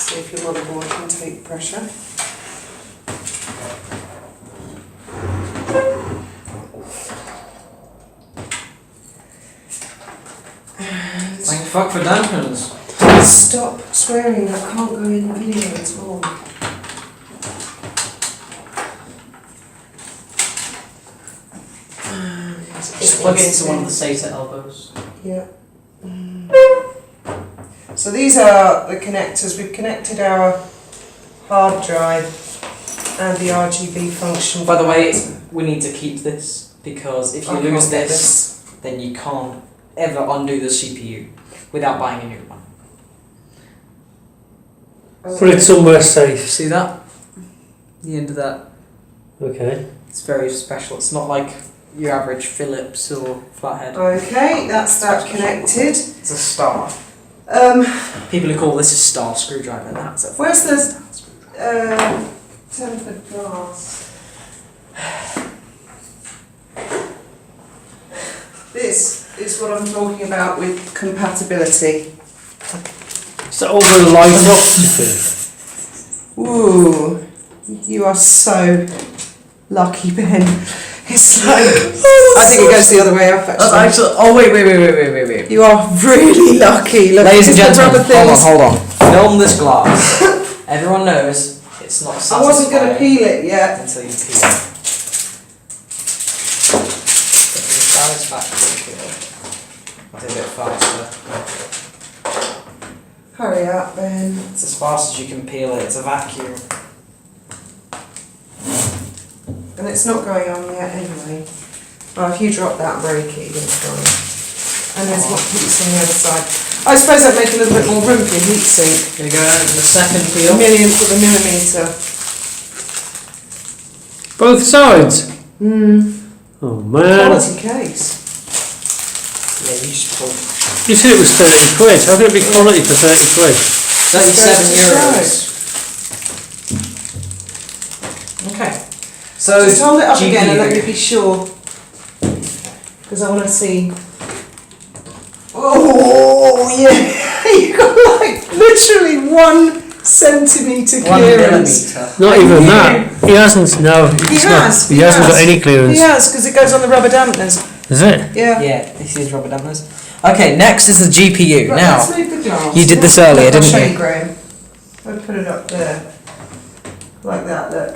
See if your motherboard can take pressure. Thank fuck for dampers. Stop swearing, that can't go in the video at all. Just plug it into one of the SATA elbows. Yeah. So these are the connectors. We've connected our hard drive and the RGB function. By the way, we need to keep this because if you lose this, then you can't ever undo the CPU without buying a new one. Put it somewhere safe. See that? The end of that. Okay. It's very special. It's not like your average Philips or flathead. Okay, that's that connected. It's a star. People who call this a star screwdriver. That's a. Where's the tempered glass? This is what I'm talking about with compatibility. Is that all the light up stuff? Ooh, you are so lucky, Ben. It's like, I think it goes the other way up actually. That's actually. Oh wait. You are really lucky. Look, Ladies and just the gentlemen, rubber things. hold on. Film this glass. Everyone knows it's not satisfying. I wasn't going to peel it yet. Until you peel it. It's satisfactory peel. I'll do a bit faster. Hurry up, Ben. It's as fast as you can peel it. It's a vacuum. And it's not going on yet anyway. Oh, if you drop that and break it, you're going to go. And there's what heats on the other side. I suppose that'd make a little bit more room for your heat sink. There you go. The second A peel. millionth of a millimetre. Both sides? Hmm. Oh man. Quality case. Yeah, you just pull. You said it was 30 quid. How can it be quality for 30 quid? 37 euros. Okay. So just hold it up GPU. again and let me be sure. Because I want to see. Oh yeah, you got like literally 1 centimetre 1 clearance. millimetre. Not even that. He hasn't. No, He it's has. not. He hasn't got any clearance. He has, because it goes on the rubber dampeners. Is it? Yeah. Yeah, this is rubber dampers. Okay, next is the GPU. Right, now, let's move the glass. you did this earlier, I'll didn't show you? Graham. I'll put it up there. Like that, look.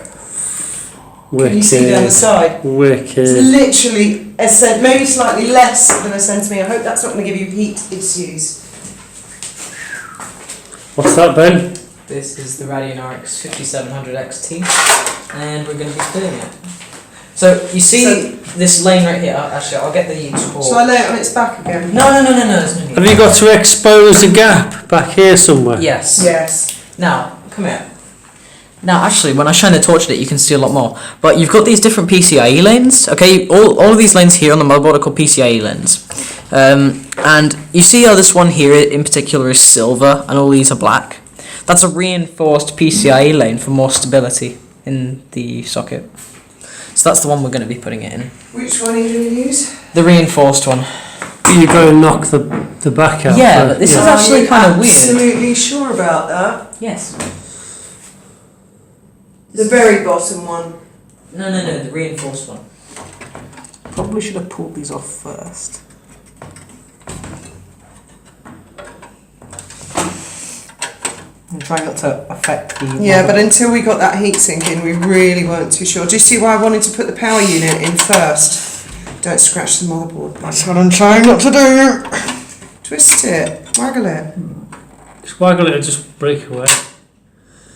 Wicked. Can you see down the side? It's Wicked. literally a maybe slightly less than a centimetre. I hope that's not going to give you heat issues. What's that, Ben? This is the Radeon RX 5700 XT, and we're going to be filling it. So, you see this lane right here? Actually, I'll get the torch. Shall I lay it on its back again? No, there's no need. Have you got to expose a gap back here somewhere? Yes. Yes. Now, come here. Now, actually, when I shine the torch at it, you can see a lot more. But you've got these different PCIe lanes, okay? All of these lanes here on the motherboard are called PCIe lanes. And you see how this one here in particular is silver, and all these are black? That's a reinforced PCIe lane for more stability in the socket. So that's the one we're going to be putting it in. Which one are you going to use? The reinforced one. You're going to knock the back out. Yeah, but this is actually kind of weird. Absolutely sure about that? Yes. The very bottom one. No, the reinforced one. Probably should have pulled these off first. I'm trying not to affect the... Yeah, but until we got that heatsink in, we really weren't too sure. Do you see why I wanted to put the power unit in first? Don't scratch the motherboard. That's what I'm trying not to do. Twist it. Waggle it. Just waggle it and just break away.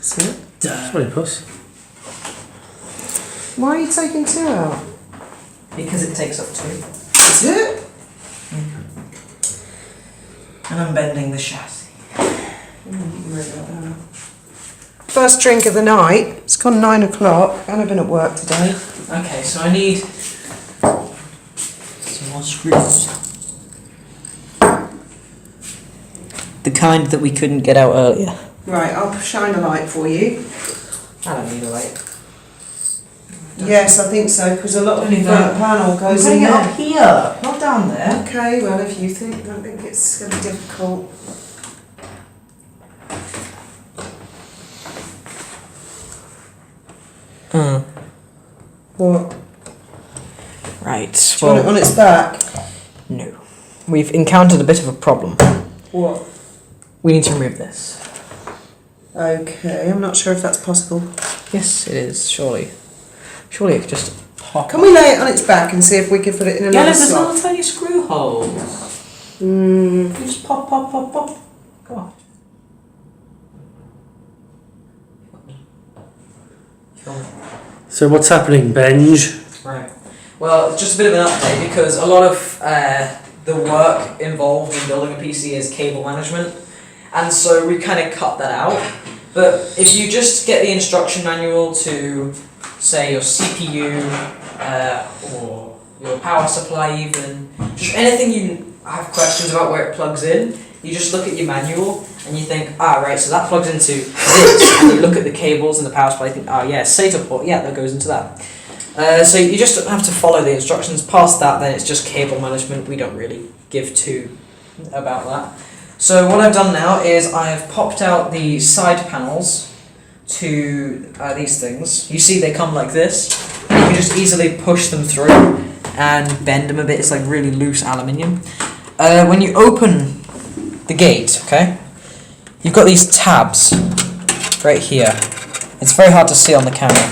See it? Sorry, puss. Why are you taking 2 out? Because it takes up 2. Is it? And I'm bending the chassis. First drink of the night. It's gone 9 o'clock and I've been at work today. Okay, so I need some more screws. The kind that we couldn't get out earlier. Right, I'll shine a light for you. I don't need a light. Yes, I think so, because a lot of Only the front that. panel goes Putting in it there. up here, not down there. Okay, well, if you think, I don't think it's going to be difficult. What? Right. Do you want it on its back? No. We've encountered a bit of a problem. What? We need to remove this. Okay, I'm not sure if that's possible. Yes, it is. Surely. Surely it could just pop. Can we lay it on its back and see if we can put it in another there's slot? little tiny screw holes. Hmm. You just pop, pop, pop, pop. Go on. So what's happening, Benj? Right. Well, just a bit of an update because a lot of the work involved in building a PC is cable management, and so we kind of cut that out. But if you just get the instruction manual to, say, your CPU or your power supply, even just anything you have questions about where it plugs in, you just look at your manual and you think, right, so that plugs into this. And you look at the cables and the power supply, you think, yeah, SATA port, yeah, that goes into that. So you just have to follow the instructions. Past that, then it's just cable management. We don't really give two about that. So what I've done now is I've popped out the side panels to these things. You see they come like this. And you can just easily push them through and bend them a bit. It's like really loose aluminium. When you open the gate, okay, you've got these tabs right here. It's very hard to see on the camera.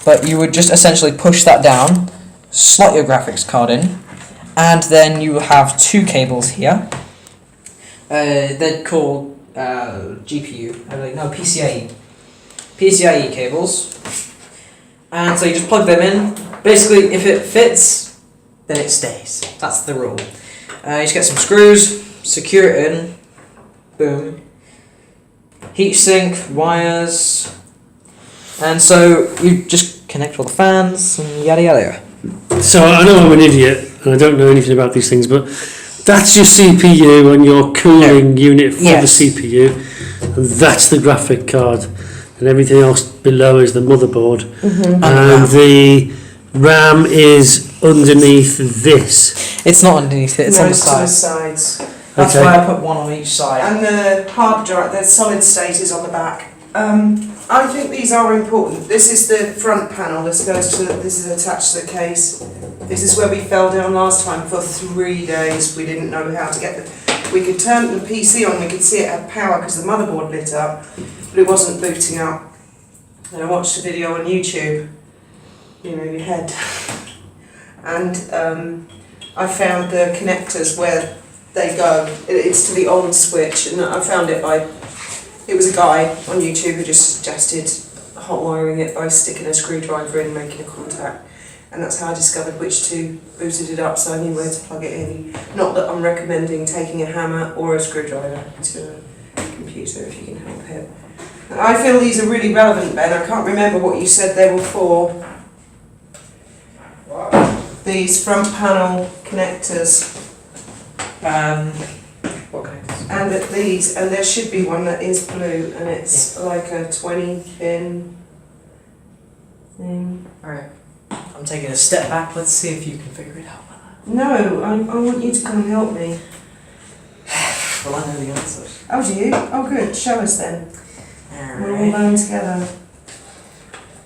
But you would just essentially push that down, slot your graphics card in, and then you have two cables here. They're called GPU, PCIe. PCIe cables. And so you just plug them in. Basically, if it fits, then it stays. That's the rule. You just get some screws, secure it in, boom. Heatsink, wires, and so you just connect all the fans and yada yada. So I know I'm an idiot and I don't know anything about these things, but that's your CPU and your cooling unit for the CPU, and that's the graphic card, and everything else below is the motherboard, and the RAM is underneath this. It's not underneath it, it's on the to the side. sides. That's why I put one on each side. And the hard drive, the solid state is on the back. I think these are important. This is the front panel. This is attached to the case. This is where we fell down last time for 3 days. We didn't know how to get the. We could turn the PC on. We could see it had power because the motherboard lit up, but it wasn't booting up. And I watched a video on YouTube. You know, your head. And I found the connectors where they go. It's to the on switch, and I found it by. It was a guy on YouTube who just suggested hot wiring it by sticking a screwdriver in and making a contact. And that's how I discovered which two booted it up, so I knew where to plug it in. Not that I'm recommending taking a hammer or a screwdriver to a computer if you can help it. And I feel these are really relevant, Ben. I can't remember what you said they were for. These front panel connectors. What connectors? And at these, and there should be one that is blue, and it's like a 20-pin thing. Alright. I'm taking a step back, let's see if you can figure it out. No, I want you to come and help me. Well, I know the answers. Oh, do you? Oh, good. Show us then. We'll all Alright. learn together.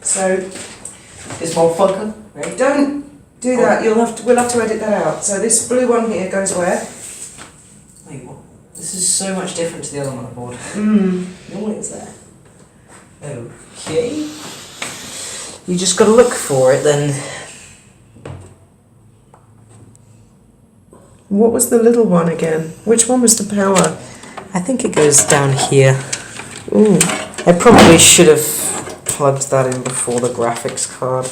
So, This motherfucker. Right? don't do that. We'll have to edit that out. So this blue one here goes where? Wait, what? This is so much different to the other motherboard. What is that? Okay. You just gotta look for it then. What was the little one again? Which one was the power? I think it goes down here. Ooh. I probably should have plugged that in before the graphics card.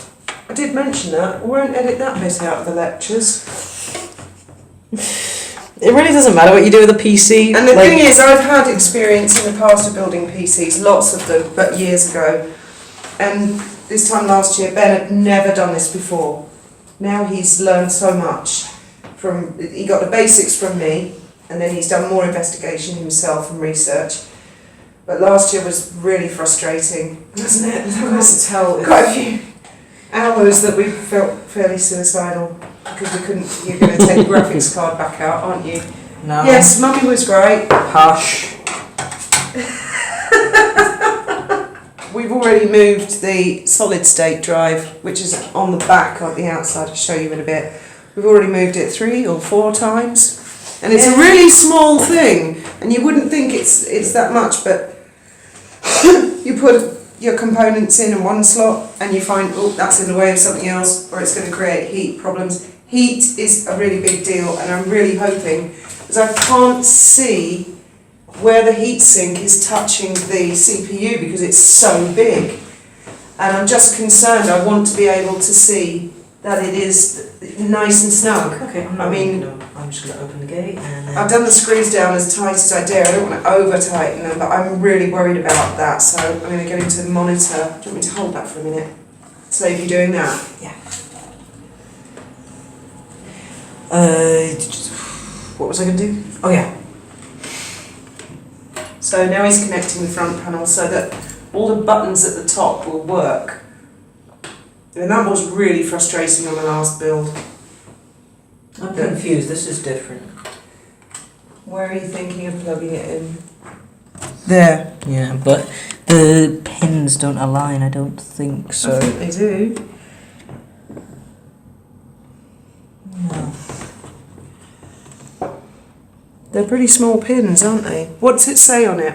I did mention that. We won't edit that bit out of the lectures. It really doesn't matter what you do with a PC. And the thing is, I've had experience in the past of building PCs, lots of them, but years ago. And this time last year, Ben had never done this before. Now he's learned so much. He got the basics from me, and then he's done more investigation himself and research. But last year was really frustrating, wasn't it? There was quite a few hours that we felt fairly suicidal because we couldn't. You're going to take the graphics card back out, aren't you? No. Yes, Mummy was great. Hush. We we've already moved the solid state drive, which is on the back of the outside. I'll show you in a bit. We've already moved it 3 or 4 times, and it's a really small thing, and you wouldn't think it's that much, but you put your components in one slot and you find, oh, that's in the way of something else, or it's going to create heat problems. Heat is a really big deal, and I'm really hoping, because I can't see where the heatsink is touching the CPU because it's so big, and I'm just concerned. I want to be able to see that it is nice and snug. Okay, I'm just going to open the gate and I've done the screws down as tight as I dare. I don't want to over tighten them, but I'm really worried about that, so I'm going to go into the monitor. Do you want me to hold that for a minute? Save you doing that? Yeah. What was I going to do? Oh yeah. So now he's connecting the front panel so that all the buttons at the top will work. And that was really frustrating on the last build. I'm confused, this is different. Where are you thinking of plugging it in? There. Yeah, but the pins don't align, I don't think so. I think they do. No. They're pretty small pins, aren't they? What does it say on it?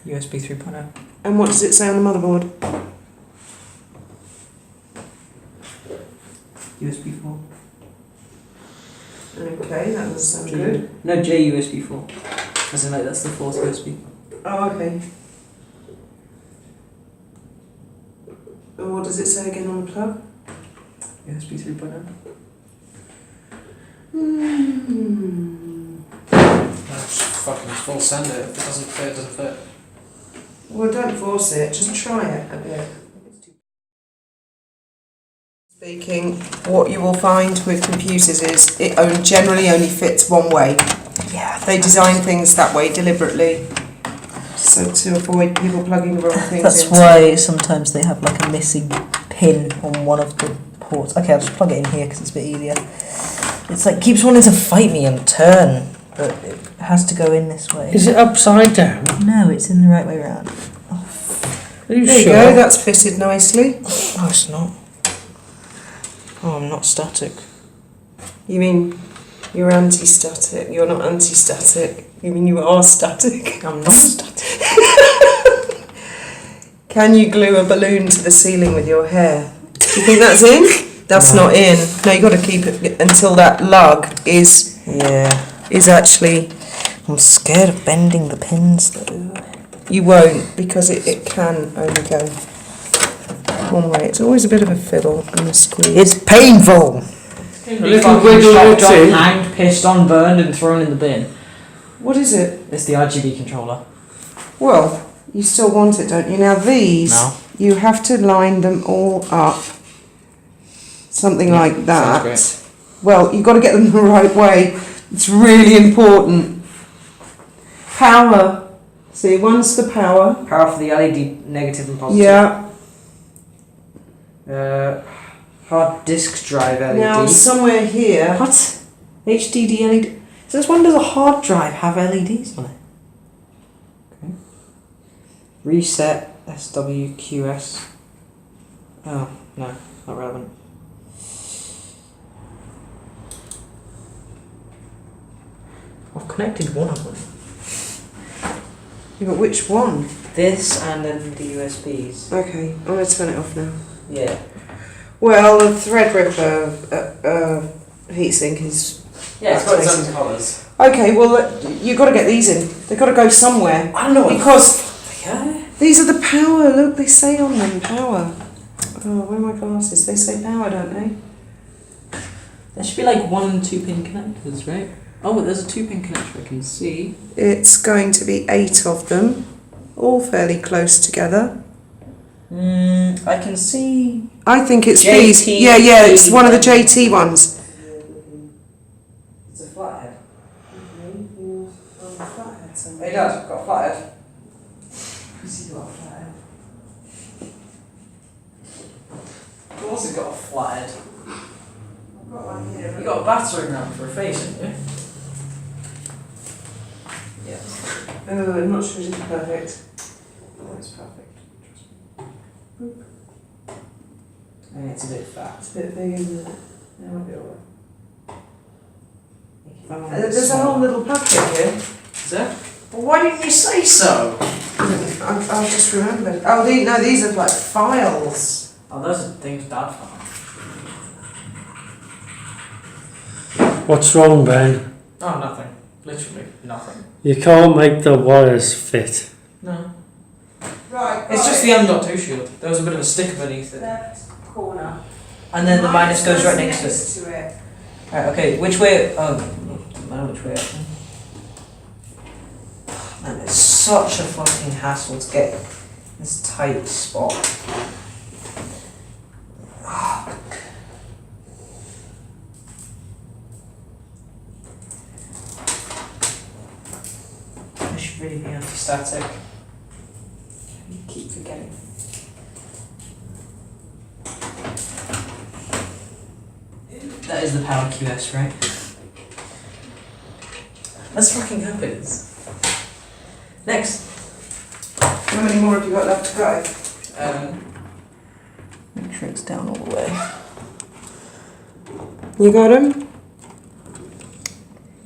USB 3.0. And what does it say on the motherboard? USB 4. Okay, that does sound good. No, JUSB 4. As in, like, that's the fourth USB. Oh, okay. And what does it say again on the plug? USB 3.0. Just fucking full send it. If it doesn't fit, it doesn't fit. Well, don't force it, just try it a bit. Speaking, what you will find with computers is it generally only fits one way. Yeah. They design things that way deliberately, so to avoid people plugging the wrong things That's into. why sometimes they have like a missing pin on one of the ports. Okay, I'll just plug it in here because it's a bit easier. It's like keeps wanting to fight me and turn, but it has to go in this way. Is it upside down? No, it's in the right way round. Are you There you sure? go, that's fitted nicely. No, it's not. Oh, I'm not static. You mean you're anti-static? You're not anti-static. You mean you are static? I'm not static. Can you glue a balloon to the ceiling with your hair? Do you think that's in? That's No. not in. No, you got to keep it until that lug is actually. I'm scared of bending the pins though. You won't, because it can only go one way. It's always a bit of a fiddle and a squeeze. It's painful. A little wiggle it's in. Hanged, pissed on, burned, and thrown in the bin. What is it? It's the RGB controller. Well, you still want it, don't you? Now these, No. you have to line them all up. Something like that. Sounds Well, you've got to get them the right way. It's really important. Power. See, one's the power. Power for the LED negative and positive. Yeah. Hard disk drive LED. Now, somewhere here. What? HDD LED. Since when does a hard drive have LEDs on it? Okay. Reset SWQS. Oh, no, not relevant. I've connected one of them. Yeah, but which one? This and then the USBs. Okay, I'm going to turn it off now. Yeah. Well, the Threadripper heatsink is. Yeah, it's got its own colours. Okay, well, you've got to get these in. They've got to go somewhere. I don't know what Because yeah. these are the power. Look, they say on them power. Oh, where are my glasses? They say power, don't they? There should be like 1 and 2 pin connectors, right? Oh, but there's a 2 pin connector I can see. It's going to be 8 of them, all fairly close together. I can see. I think it's JT. these. Yeah, it's one of the JT ones. It's a flathead. Hey Dad, I've got a flathead. You see got a flathead? Of course he's got a flathead. I've got one here. You got a battering ram for a face, haven't you? Yeah. Oh, I'm not sure it's perfect. Oh, it's perfect. And it's a bit fat. It's a bit big, isn't it? Yeah, it'll be alright. There's a whole little packet here. Is there? Well, why didn't you say so? I've just remembered. Oh, no, these are like files. Oh, those are things Dad found. What's wrong, Ben? Oh, nothing. Literally nothing. You can't make the wires fit. No. Right. It's just the M.2 shield. There was a bit of a sticker beneath it. left corner. And then the minus goes right next to it. it. Right, okay, which way? Oh, I don't know which way actually. Man, it's such a fucking hassle to get this tight spot. This should really be anti-static. I keep forgetting. That is the power QS, right? That's fucking happens. Next. How many more have you got left to go? Make sure it's down all the way. You got them?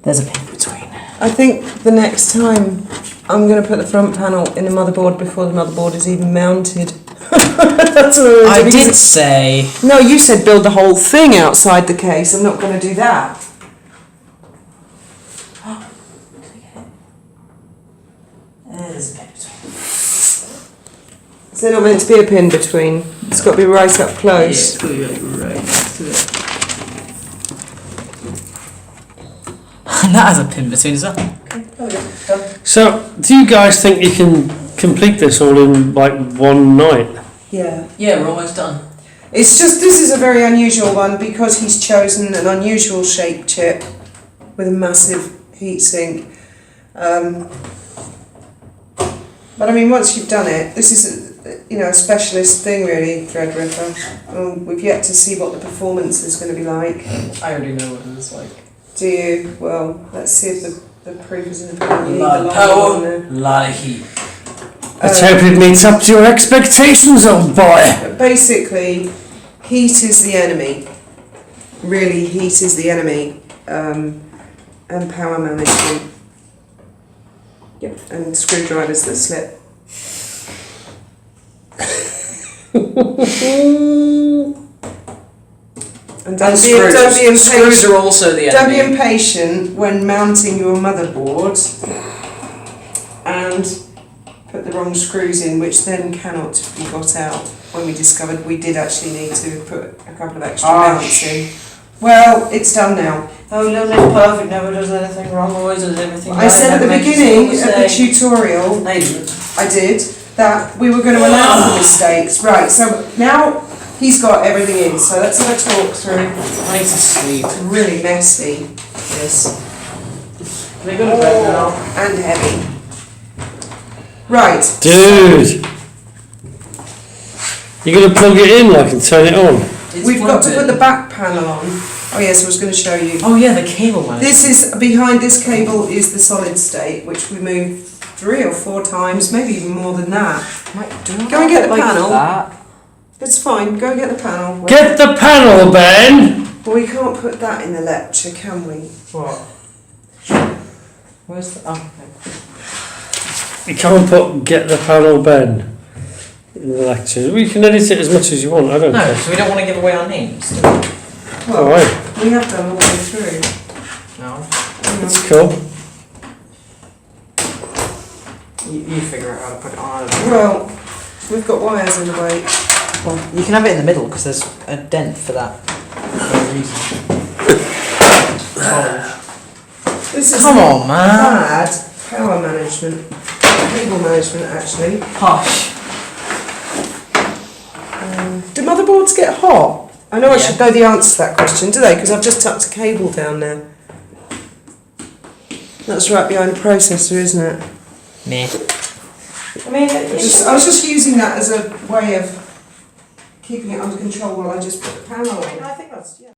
There's a pin between. I think the next time I'm going to put the front panel in the motherboard before the motherboard is even mounted. That's what we're I doing. did say. No, you said build the whole thing outside the case. I'm not going to do that. There's a pin between. Is there not meant to be a pin between? It's got to be right up close. Yeah, it's right next to it. And that has a pin between as well. Okay, there we go. Done. So, do you guys think you can complete this all in like one night? Yeah. Yeah, we're almost done. It's just, this is a very unusual one because he's chosen an unusual shaped chip with a massive heatsink. But I mean, once you've done it, this is a specialist thing really, Threadripper. We've yet to see what the performance is going to be like. I already know what it is like. Do you? Well, let's see if the proof is in the pudding. Lot of power, lot of heat. Let's hope it meets up to your expectations, old boy. But basically, heat is the enemy. Really, heat is the enemy. And power management. Yep. And screwdrivers that slip. And don't be impatient. Screws are also the Don't be enemy. impatient when mounting your motherboard and put the wrong screws in, which then cannot be got out. When we discovered we did actually need to put a couple of extra mounts in. Well, it's done now. Oh, no, it's perfect. Never does anything wrong. Always does everything right. I said at the Never makes a beginning single of the mistake. tutorial, No, you didn't. I did, that we were going to allow for mistakes. Right, so now he's got everything in, so let's have a talk through. I need to sleep. It's really messy, this. Can I go to bed now? And heavy. Right. Dude! You're going to plug it in like and turn it on? It's We've got to plugged put the in. back panel on. Oh yes, I was going to show you. Oh yeah, the cable man. This is, behind this cable is the solid state, which we moved 3 or 4 times, maybe even more than that. Go and get the panel. That? It's fine, go and get the panel. Get the panel, Ben! Well, we can't put that in the lecture, can we? What? Where's the? Oh. You can't put get the panel, Ben in the lectures. We can edit it as much as you want, I don't No, care. so we don't want to give away our names. Well, Alright, we have done all the way through. No. that's cool. You figure out how to put it on. Well, we've got wires in the way. Well, you can have it in the middle because there's a dent for that. For a reason. This is Come on, man. bad power management, cable management actually. Hush. Do motherboards get hot? I know I Yeah. should know the answer to that question, do they? Because I've just tucked a cable down there. That's right behind the processor, isn't it? Meh. I mean, I was just using that as a way of keeping it under control while I just put the panel on. I think that's, yeah.